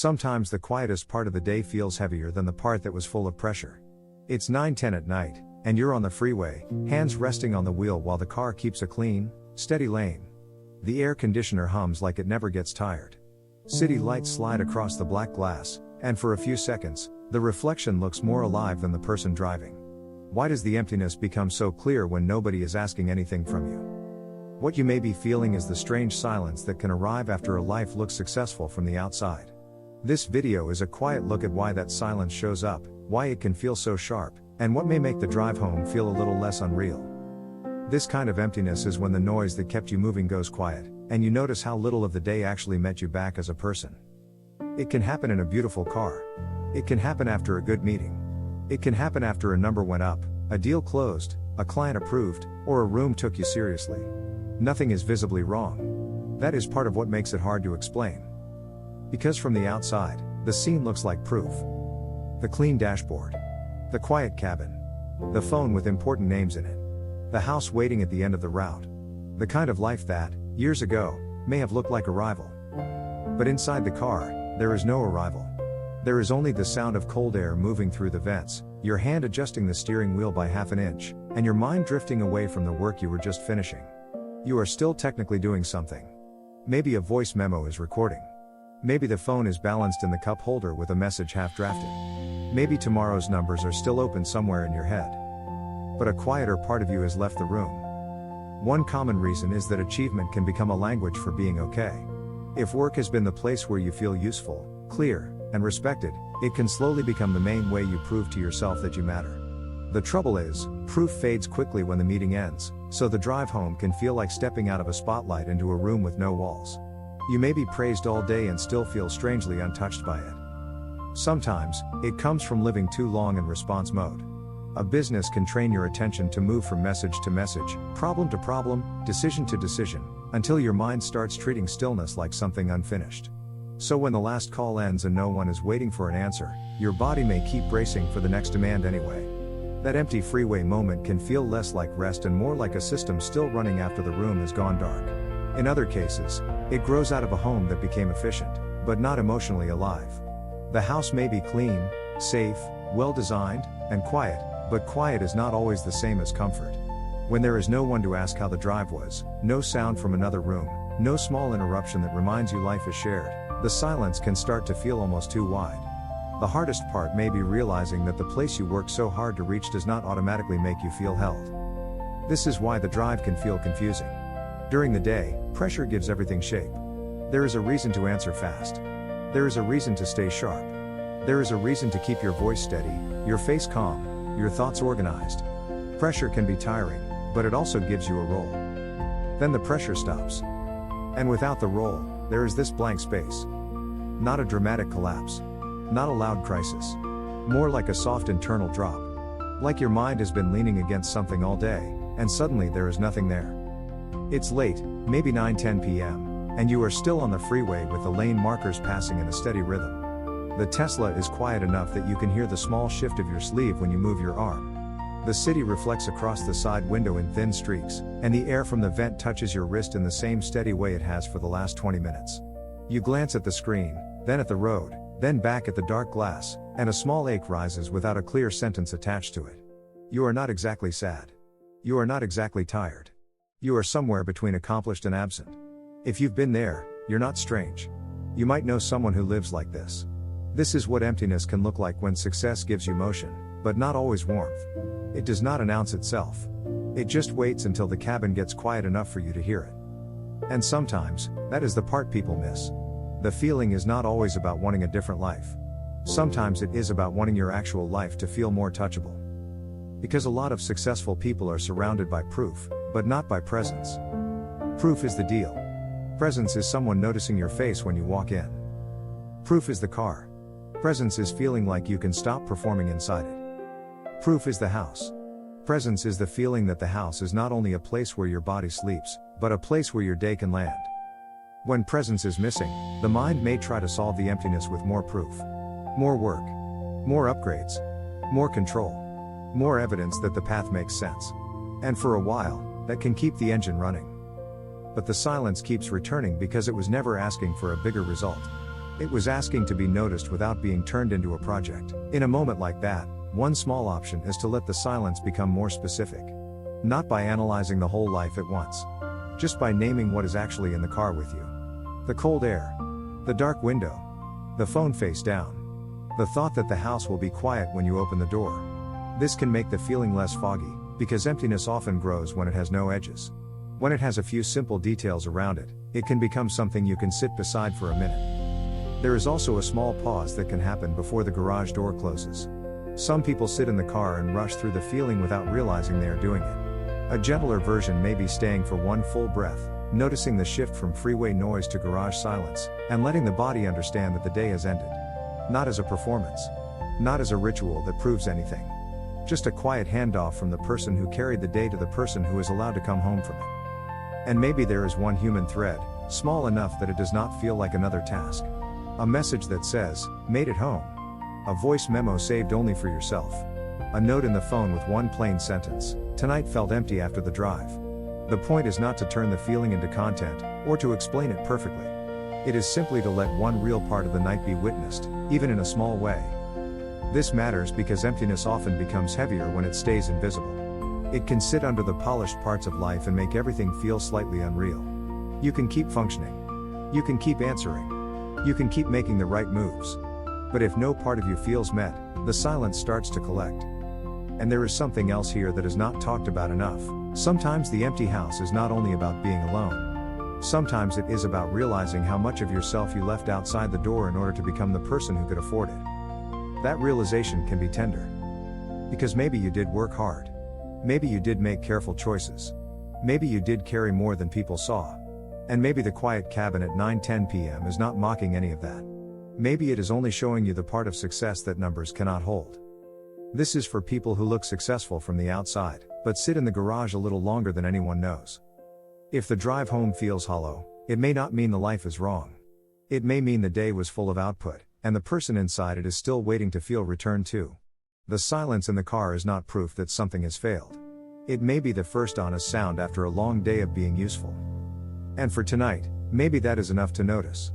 Sometimes the quietest part of the day feels heavier than the part that was full of pressure. It's 9:10 at night, and you're on the freeway, hands resting on the wheel while the car keeps a clean, steady lane. The air conditioner hums like it never gets tired. City lights slide across the black glass, and for a few seconds, the reflection looks more alive than the person driving. Why does the emptiness become so clear when nobody is asking anything from you? What you may be feeling is the strange silence that can arrive after a life looks successful from the outside. This video is a quiet look at why that silence shows up, why it can feel so sharp, and what may make the drive home feel a little less unreal. This kind of emptiness is when the noise that kept you moving goes quiet, and you notice how little of the day actually met you back as a person. It can happen in a beautiful car. It can happen after a good meeting. It can happen after a number went up, a deal closed, a client approved, or a room took you seriously. Nothing is visibly wrong. That is part of what makes it hard to explain. Because from the outside, the scene looks like proof. The clean dashboard. The quiet cabin. The phone with important names in it. The house waiting at the end of the route. The kind of life that, years ago, may have looked like arrival. But inside the car, there is no arrival. There is only the sound of cold air moving through the vents, your hand adjusting the steering wheel by half an inch, and your mind drifting away from the work you were just finishing. You are still technically doing something. Maybe a voice memo is recording. Maybe the phone is balanced in the cup holder with a message half drafted. Maybe tomorrow's numbers are still open somewhere in your head. But a quieter part of you has left the room. One common reason is that achievement can become a language for being okay. If work has been the place where you feel useful, clear, and respected, it can slowly become the main way you prove to yourself that you matter. The trouble is, proof fades quickly when the meeting ends, so the drive home can feel like stepping out of a spotlight into a room with no walls. You may be praised all day and still feel strangely untouched by it. Sometimes, it comes from living too long in response mode. A business can train your attention to move from message to message, problem to problem, decision to decision, until your mind starts treating stillness like something unfinished. So when the last call ends and no one is waiting for an answer, your body may keep bracing for the next demand anyway. That empty freeway moment can feel less like rest and more like a system still running after the room has gone dark. In other cases, it grows out of a home that became efficient, but not emotionally alive. The house may be clean, safe, well-designed, and quiet, but quiet is not always the same as comfort. When there is no one to ask how the drive was, no sound from another room, no small interruption that reminds you life is shared, the silence can start to feel almost too wide. The hardest part may be realizing that the place you work so hard to reach does not automatically make you feel held. This is why the drive can feel confusing. During the day, pressure gives everything shape. There is a reason to answer fast. There is a reason to stay sharp. There is a reason to keep your voice steady, your face calm, your thoughts organized. Pressure can be tiring, but it also gives you a role. Then the pressure stops. And without the role, there is this blank space. Not a dramatic collapse. Not a loud crisis. More like a soft internal drop. Like your mind has been leaning against something all day, and suddenly there is nothing there. It's late, maybe 9:10 p.m., and you are still on the freeway with the lane markers passing in a steady rhythm. The Tesla is quiet enough that you can hear the small shift of your sleeve when you move your arm. The city reflects across the side window in thin streaks, and the air from the vent touches your wrist in the same steady way it has for the last 20 minutes. You glance at the screen, then at the road, then back at the dark glass, and a small ache rises without a clear sentence attached to it. You are not exactly sad. You are not exactly tired. You are somewhere between accomplished and absent. If you've been there, you're not strange. You might know someone who lives like this. This is what emptiness can look like when success gives you motion, but not always warmth. It does not announce itself. It just waits until the cabin gets quiet enough for you to hear it. And sometimes, that is the part people miss. The feeling is not always about wanting a different life. Sometimes it is about wanting your actual life to feel more touchable. Because a lot of successful people are surrounded by proof, but not by presence. Proof is the deal. Presence is someone noticing your face when you walk in. Proof is the car. Presence is feeling like you can stop performing inside it. Proof is the house. Presence is the feeling that the house is not only a place where your body sleeps, but a place where your day can land. When presence is missing, the mind may try to solve the emptiness with more proof. More work. More upgrades. More control. More evidence that the path makes sense. And for a while, that can keep the engine running. But the silence keeps returning because it was never asking for a bigger result. It was asking to be noticed without being turned into a project. In a moment like that, one small option is to let the silence become more specific. Not by analyzing the whole life at once. Just by naming what is actually in the car with you. The cold air. The dark window. The phone face down. The thought that the house will be quiet when you open the door. This can make the feeling less foggy, because emptiness often grows when it has no edges. When it has a few simple details around it, it can become something you can sit beside for a minute. There is also a small pause that can happen before the garage door closes. Some people sit in the car and rush through the feeling without realizing they are doing it. A gentler version may be staying for one full breath, noticing the shift from freeway noise to garage silence, and letting the body understand that the day has ended. Not as a performance. Not as a ritual that proves anything. Just a quiet handoff from the person who carried the day to the person who is allowed to come home from it. And maybe there is one human thread, small enough that it does not feel like another task. A message that says, "Made it home." A voice memo saved only for yourself. A note in the phone with one plain sentence, "Tonight felt empty after the drive." The point is not to turn the feeling into content, or to explain it perfectly. It is simply to let one real part of the night be witnessed, even in a small way. This matters because emptiness often becomes heavier when it stays invisible. It can sit under the polished parts of life and make everything feel slightly unreal. You can keep functioning. You can keep answering. You can keep making the right moves. But if no part of you feels met, the silence starts to collect. And there is something else here that is not talked about enough. Sometimes the empty house is not only about being alone. Sometimes it is about realizing how much of yourself you left outside the door in order to become the person who could afford it. That realization can be tender. Because maybe you did work hard. Maybe you did make careful choices. Maybe you did carry more than people saw. And maybe the quiet cabin at 9:10 p.m. is not mocking any of that. Maybe it is only showing you the part of success that numbers cannot hold. This is for people who look successful from the outside, but sit in the garage a little longer than anyone knows. If the drive home feels hollow, it may not mean the life is wrong. It may mean the day was full of output, and the person inside it is still waiting to feel returned to. The silence in the car is not proof that something has failed. It may be the first honest sound after a long day of being useful. And for tonight, maybe that is enough to notice.